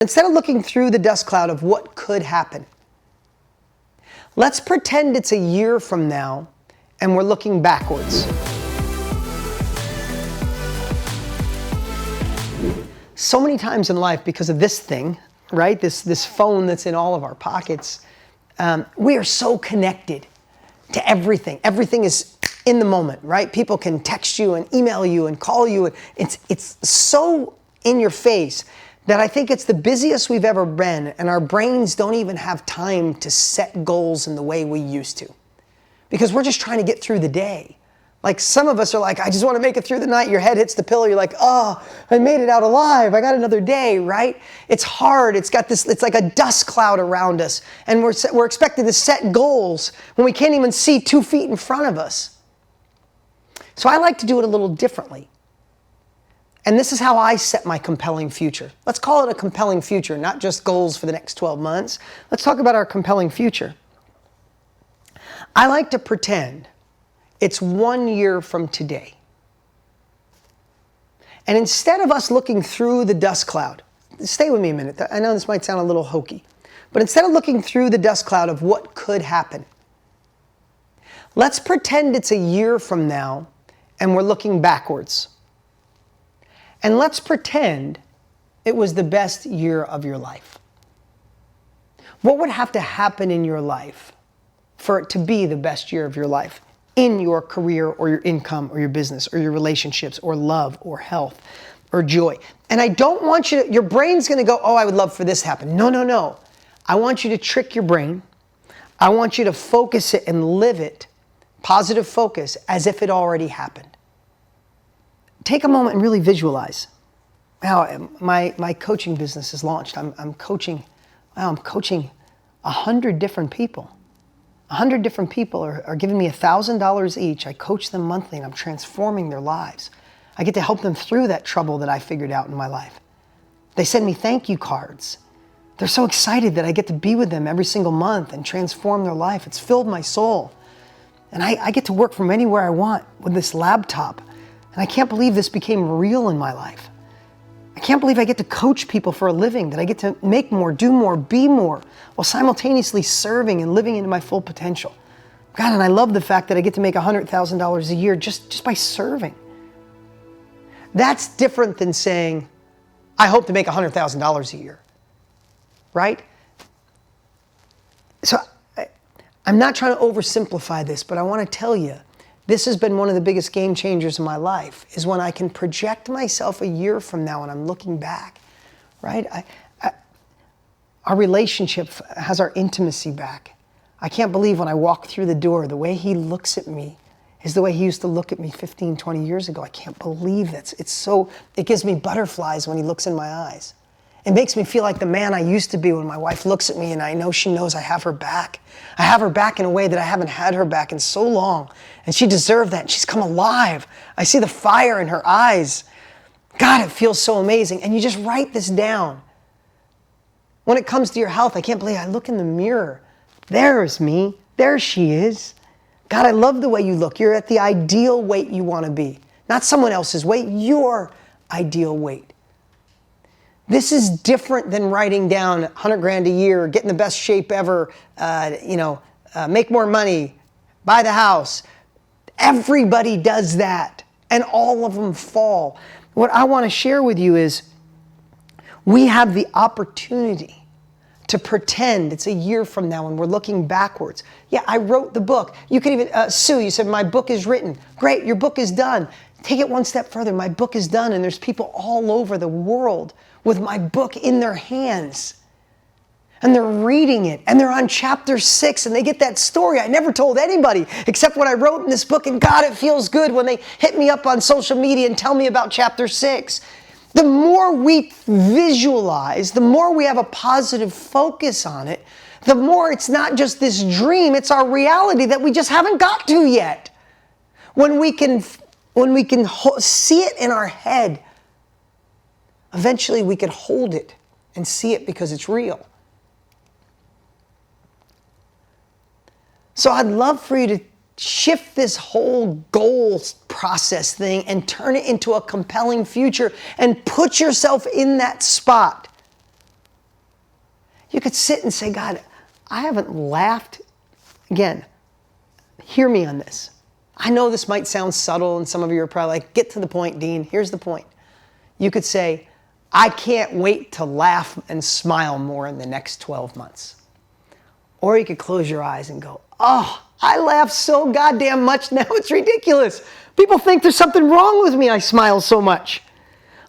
Instead of looking through the dust cloud of what could happen, let's pretend it's a year from now and we're looking backwards. So many times in life, because of this thing, right, this phone that's in all of our pockets, we are so connected to everything. Everything is in the moment, right? People can text you and email you and call you. It's so in your face that I think it's the busiest we've ever been, and our brains don't even have time to set goals in the way we used to. Because we're just trying to get through the day. Like some of us are like, I just want to make it through the night. Your head hits the pillow. You're like, oh, I made it out alive. I got another day, right? It's hard. It's like a dust cloud around us. And we're expected to set goals when we can't even see 2 feet in front of us. So I like to do it a little differently. And this is how I set my compelling future. Let's call it a compelling future, not just goals for the next 12 months. Let's talk about our compelling future. I like to pretend it's 1 year from today. And instead of us looking through the dust cloud, stay with me a minute. I know this might sound a little hokey, but instead of looking through the dust cloud of what could happen, let's pretend it's a year from now and we're looking backwards. And let's pretend it was the best year of your life. What would have to happen in your life for it to be the best year of your life? In your career or your income or your business or your relationships or love or health or joy. And I don't want you to, your brain's going to go, oh, I would love for this to happen. No, no, no. I want you to trick your brain. I want you to focus it and live it, positive focus, as if it already happened. Take a moment and really visualize. Wow, my coaching business is launched. I'm coaching 100 different people. 100 different people are giving me $1,000 each. I coach them monthly and I'm transforming their lives. I get to help them through that trouble that I figured out in my life. They send me thank you cards. They're so excited that I get to be with them every single month and transform their life. It's filled my soul. And I get to work from anywhere I want with this laptop. And I can't believe this became real in my life. I can't believe I get to coach people for a living, that I get to make more, do more, be more, while simultaneously serving and living into my full potential. God, and I love the fact that I get to make $100,000 a year just by serving. That's different than saying, I hope to make $100,000 a year, right? So I'm not trying to oversimplify this, but I want to tell you, this has been one of the biggest game changers in my life, is when I can project myself a year from now and I'm looking back, right? Our relationship has our intimacy back. I can't believe when I walk through the door, the way he looks at me is the way he used to look at me 15, 20 years ago. I can't believe that. It gives me butterflies when he looks in my eyes. It makes me feel like the man I used to be when my wife looks at me and I know she knows I have her back. I have her back in a way that I haven't had her back in so long. And she deserved that. She's come alive. I see the fire in her eyes. God, it feels so amazing. And you just write this down. When it comes to your health, I can't believe I look in the mirror. There's me. There she is. God, I love the way you look. You're at the ideal weight you want to be. Not someone else's weight, your ideal weight. This is different than writing down 100 grand a year, get in the best shape ever, make more money, buy the house. Everybody does that, and all of them fall. What I want to share with you is we have the opportunity to pretend it's a year from now and we're looking backwards. Yeah, I wrote the book. You could even, Sue, you said my book is written. Great, your book is done. Take it one step further. My book is done, and there's people all over the world with my book in their hands. And they're reading it, and they're on chapter 6, and they get that story I never told anybody except what I wrote in this book. And God, it feels good when they hit me up on social media and tell me about chapter 6. The more we visualize, the more we have a positive focus on it, the more it's not just this dream, it's our reality that we just haven't got to yet. When we can see it in our head, eventually we can hold it and see it because it's real. So I'd love for you to shift this whole goals process thing and turn it into a compelling future and put yourself in that spot You could sit and say, God, I haven't laughed. Again, hear me on this. I know this might sound subtle and some of you are probably like, get to the point, Dean. Here's the point. You could say, I can't wait to laugh and smile more in the next 12 months. Or you could close your eyes and go, oh, I laugh so goddamn much now, it's ridiculous. People think there's something wrong with me, I smile so much.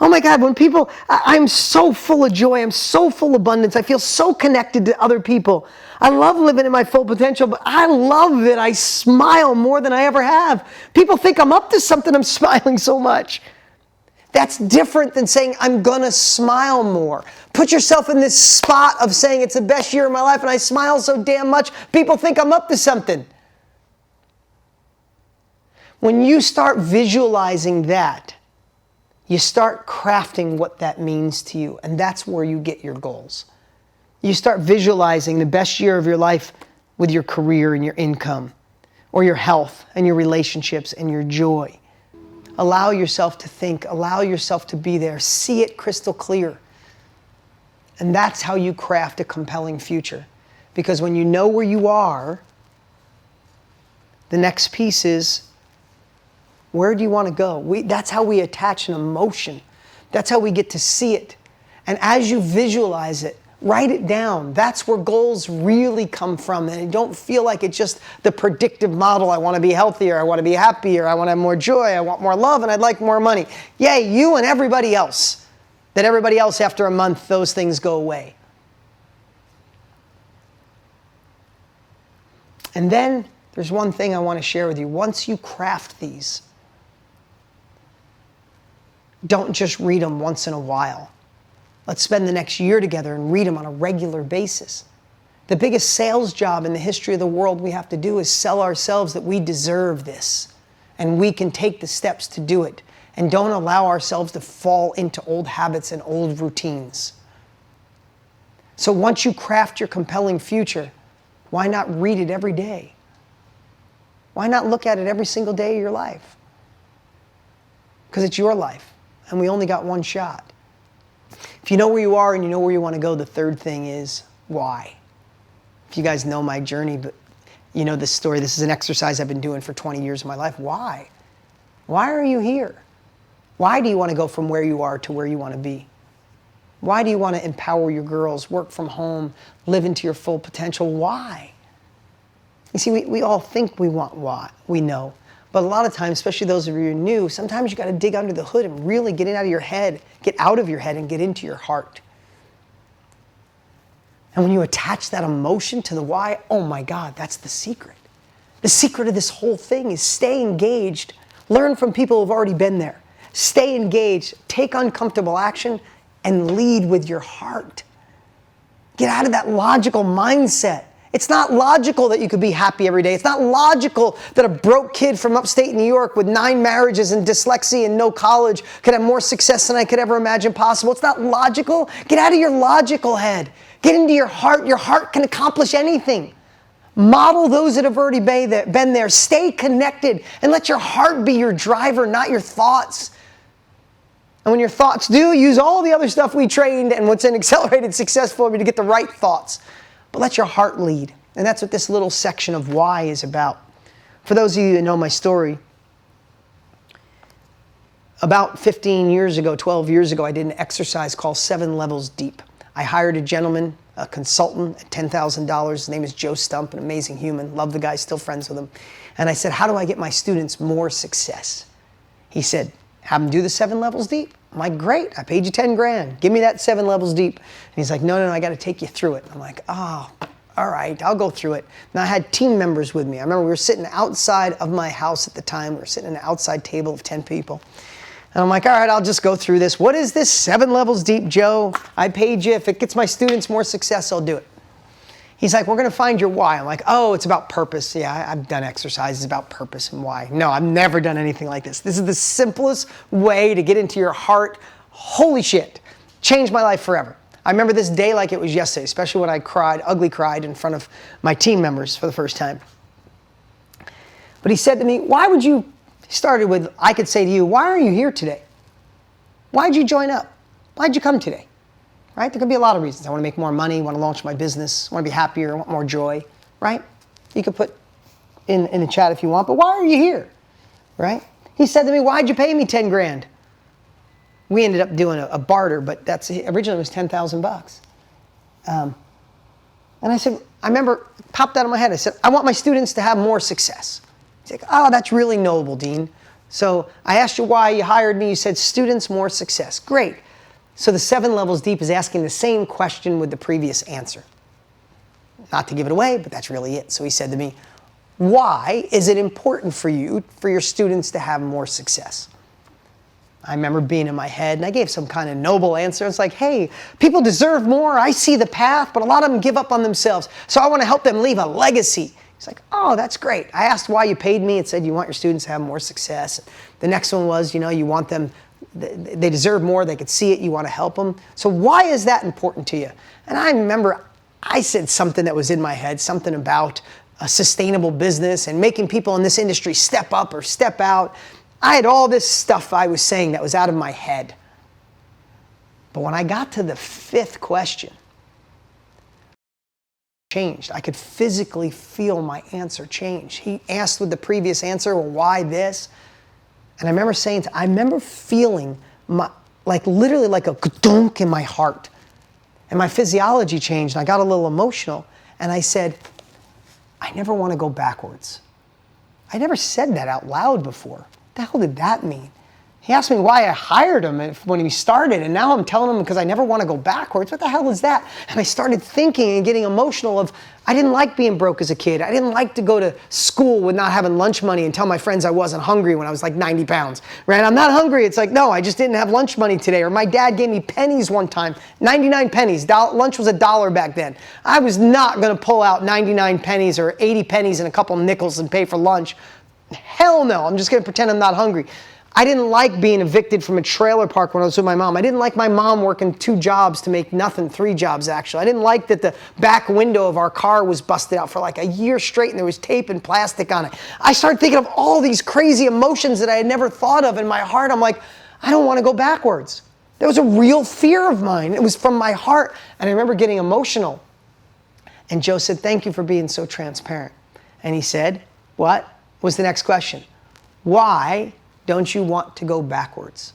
Oh my God, when people, I'm so full of joy, I'm so full of abundance, I feel so connected to other people. I love living in my full potential, but I love that I smile more than I ever have. People think I'm up to something, I'm smiling so much. That's different than saying, I'm gonna smile more. Put yourself in this spot of saying, it's the best year of my life and I smile so damn much, people think I'm up to something. When you start visualizing that, you start crafting what that means to you, and that's where you get your goals. You start visualizing the best year of your life with your career and your income, or your health and your relationships and your joy. Allow yourself to think, allow yourself to be there, see it crystal clear. And that's how you craft a compelling future. Because when you know where you are, the next piece is, where do you want to go? That's how we attach an emotion. That's how we get to see it. And as you visualize it, write it down. That's where goals really come from. And you don't feel like it's just the predictive model. I want to be healthier. I want to be happier. I want to have more joy. I want more love. And I'd like more money. Yay, you and everybody else. That everybody else, after a month, those things go away. And then there's one thing I want to share with you. Once you craft these, don't just read them once in a while. Let's spend the next year together and read them on a regular basis. The biggest sales job in the history of the world we have to do is sell ourselves that we deserve this. And we can take the steps to do it. And don't allow ourselves to fall into old habits and old routines. So once you craft your compelling future, why not read it every day? Why not look at it every single day of your life? Because it's your life. And we only got one shot. If you know where you are and you know where you want to go, the third thing is why. If you guys know my journey, but you know this story, this is an exercise I've been doing for 20 years of my life. Why? Why are you here? Why do you want to go from where you are to where you want to be? Why do you want to empower your girls, work from home, live into your full potential? Why? You see, we all think we want what we know. But a lot of times, especially those of you who are new, sometimes you got to dig under the hood and really get it out of your head, get out of your head and get into your heart. And when you attach that emotion to the why, oh my God, that's the secret. The secret of this whole thing is stay engaged, learn from people who've already been there. Stay engaged, take uncomfortable action, and lead with your heart. Get out of that logical mindset. It's not logical that you could be happy every day. It's not logical that a broke kid from upstate New York with 9 marriages and dyslexia and no college could have more success than I could ever imagine possible. It's not logical. Get out of your logical head. Get into your heart. Your heart can accomplish anything. Model those that have already been there. Stay connected and let your heart be your driver, not your thoughts. And when your thoughts do, use all the other stuff we trained and what's in Accelerated Success for me to get the right thoughts. But let your heart lead. And that's what this little section of why is about. For those of you that know my story, about 15 years ago, 12 years ago, I did an exercise called 7 Levels Deep. I hired a gentleman, a consultant at $10,000. His name is Joe Stump, an amazing human. Love the guy, still friends with him. And I said, how do I get my students more success? He said, have them do the 7 Levels Deep. I'm like, great, I paid you 10 grand. Give me that 7 levels deep. And he's like, no, I got to take you through it. I'm like, oh, all right, I'll go through it. And I had team members with me. I remember we were sitting outside of my house at the time. We were sitting at an outside table of 10 people. And I'm like, all right, I'll just go through this. What is this 7 levels deep, Joe? I paid you. If it gets my students more success, I'll do it. He's like, we're going to find your why. I'm like, oh, it's about purpose. Yeah, I've done exercises about purpose and why. No, I've never done anything like this. This is the simplest way to get into your heart. Holy shit. Changed my life forever. I remember this day like it was yesterday, especially when I cried, ugly cried in front of my team members for the first time. But he said to me, he started with, I could say to you, why are you here today? Why'd you join up? Why'd you come today? right? There could be a lot of reasons. I want to make more money, want to launch my business, want to be happier, want more joy, right? You could put in the chat if you want, but why are you here, right? He said to me, why'd you pay me 10 grand? We ended up doing a barter, but originally it was 10,000 bucks. And I said, I remember, popped out of my head, I said, I want my students to have more success. He's like, oh, that's really noble, Dean. So I asked you why you hired me. You said students, more success. Great. So the 7 levels deep is asking the same question with the previous answer. Not to give it away, but that's really it. So he said to me, why is it important for you, for your students to have more success? I remember being in my head, and I gave some kind of noble answer. It's like, hey, people deserve more. I see the path, but a lot of them give up on themselves. So I want to help them leave a legacy. He's like, oh, that's great. I asked why you paid me. It said you want your students to have more success. The next one was, you want them, they deserve more. They could see it. You want to help them. So why is that important to you? And I remember I said something that was in my head, something about a sustainable business and making people in this industry step up or step out. I had all this stuff I was saying that was out of my head. But when I got to the 5th question, changed. I could physically feel my answer change. He asked with the previous answer, well, why this? And I remember saying, I remember feeling literally like a dunk in my heart. And my physiology changed, and I got a little emotional. And I said, I never want to go backwards. I never said that out loud before. What the hell did that mean? He asked me why I hired him when he started, and now I'm telling him because I never want to go backwards. What the hell is that? And I started thinking and getting emotional of, I didn't like being broke as a kid. I didn't like to go to school with not having lunch money and tell my friends I wasn't hungry when I was like 90 pounds, right? I'm not hungry. It's like, no, I just didn't have lunch money today. Or my dad gave me pennies one time, 99 pennies. Lunch was $1 back then. I was not going to pull out 99 pennies or 80 pennies and a couple nickels and pay for lunch. Hell no, I'm just going to pretend I'm not hungry. I didn't like being evicted from a trailer park when I was with my mom. I didn't like my mom working 2 jobs to make nothing, 3 jobs actually. I didn't like that the back window of our car was busted out for like a year straight and there was tape and plastic on it. I started thinking of all these crazy emotions that I had never thought of in my heart. I'm like, I don't want to go backwards. That was a real fear of mine. It was from my heart. And I remember getting emotional. And Joe said, thank you for being so transparent. And he said, what was the next question? Why don't you want to go backwards?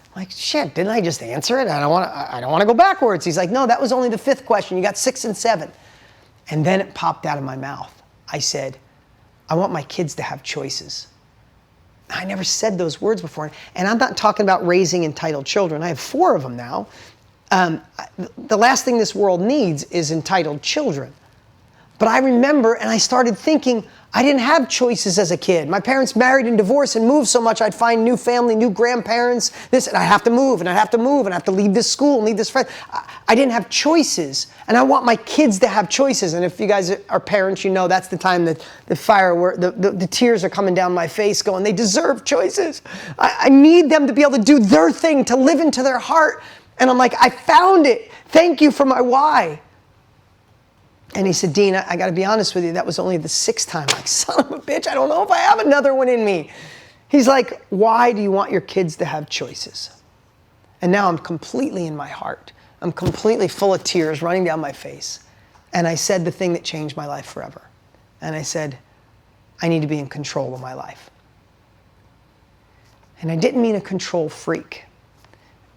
I'm like, shit, didn't I just answer it? I don't want to go backwards. He's like, no, that was only the 5th question. You got 6 and 7. And then it popped out of my mouth. I said, I want my kids to have choices. I never said those words before. And I'm not talking about raising entitled children. I have 4 of them now. The last thing this world needs is entitled children. But I remember, and I started thinking, I didn't have choices as a kid. My parents married and divorced and moved so much, I'd find new family, new grandparents, this, and I have to move, and I have to move, and I have to leave this school and leave this friend. I didn't have choices, and I want my kids to have choices. And if you guys are parents, you know that's the time that the tears are coming down my face going, they deserve choices. I need them to be able to do their thing, to live into their heart. And I'm like, I found it. Thank you for my why. And he said, Dean, I got to be honest with you, that was only the 6th time. I'm like, son of a bitch, I don't know if I have another one in me. He's like, why do you want your kids to have choices? And now I'm completely in my heart. I'm completely full of tears running down my face. And I said the thing that changed my life forever. And I said, I need to be in control of my life. And I didn't mean a control freak.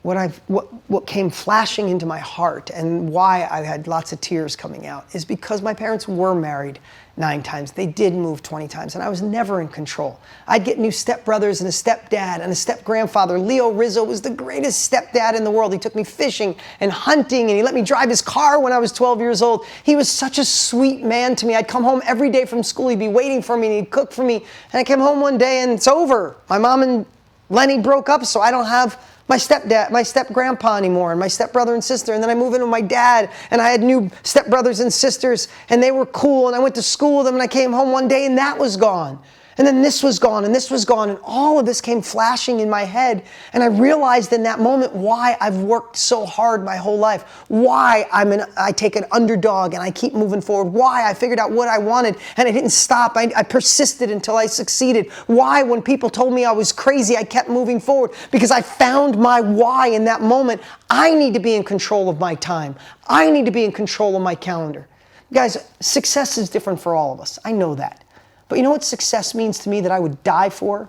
What came flashing into my heart and why I had lots of tears coming out is because my parents were married 9 times. They did move 20 times, and I was never in control. I'd get new stepbrothers and a stepdad and a step-grandfather. Leo Rizzo was the greatest stepdad in the world. He took me fishing and hunting, and he let me drive his car when I was 12 years old. He was such a sweet man to me. I'd come home every day from school. He'd be waiting for me, and he'd cook for me. And I came home one day, and it's over. My mom and Lenny broke up, so I don't have my stepdad, my step-grandpa anymore, and my stepbrother and sister. And then I moved in with my dad, and I had new stepbrothers and sisters, and they were cool, and I went to school with them, and I came home one day, and that was gone. And then this was gone, and this was gone, and all of this came flashing in my head. And I realized in that moment why I've worked so hard my whole life, why I take an underdog and I keep moving forward, why I figured out what I wanted and I didn't stop. I persisted until I succeeded. Why, when people told me I was crazy, I kept moving forward, because I found my why in that moment. I need to be in control of my time. I need to be in control of my calendar. Guys, success is different for all of us. I know that. But you know what success means to me that I would die for?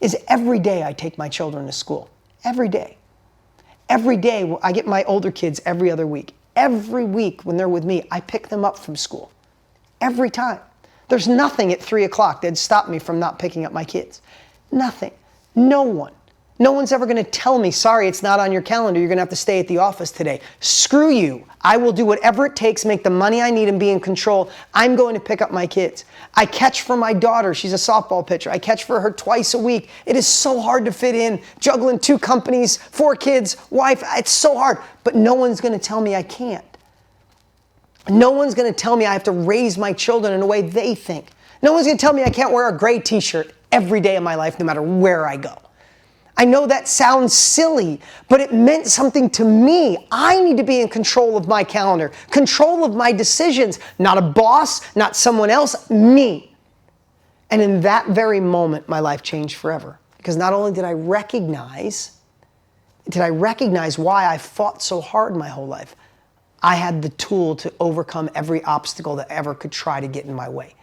Is every day I take my children to school. Every day. Every day, I get my older kids every other week. Every week when they're with me, I pick them up from school. Every time. There's nothing at 3 o'clock that'd stop me from not picking up my kids. Nothing. No one. No one's ever going to tell me, sorry, it's not on your calendar, you're going to have to stay at the office today. Screw you. I will do whatever it takes, make the money I need and be in control. I'm going to pick up my kids. I catch for my daughter. She's a softball pitcher. I catch for her twice a week. It is so hard to fit in, juggling 2 companies, 4 kids, wife. It's so hard. But no one's going to tell me I can't. No one's going to tell me I have to raise my children in a way they think. No one's going to tell me I can't wear a gray t-shirt every day of my life, no matter where I go. I know that sounds silly, but it meant something to me. I need to be in control of my calendar, control of my decisions, not a boss, not someone else, me. And in that very moment, my life changed forever. Because not only did I recognize why I fought so hard my whole life, I had the tool to overcome every obstacle that ever could try to get in my way.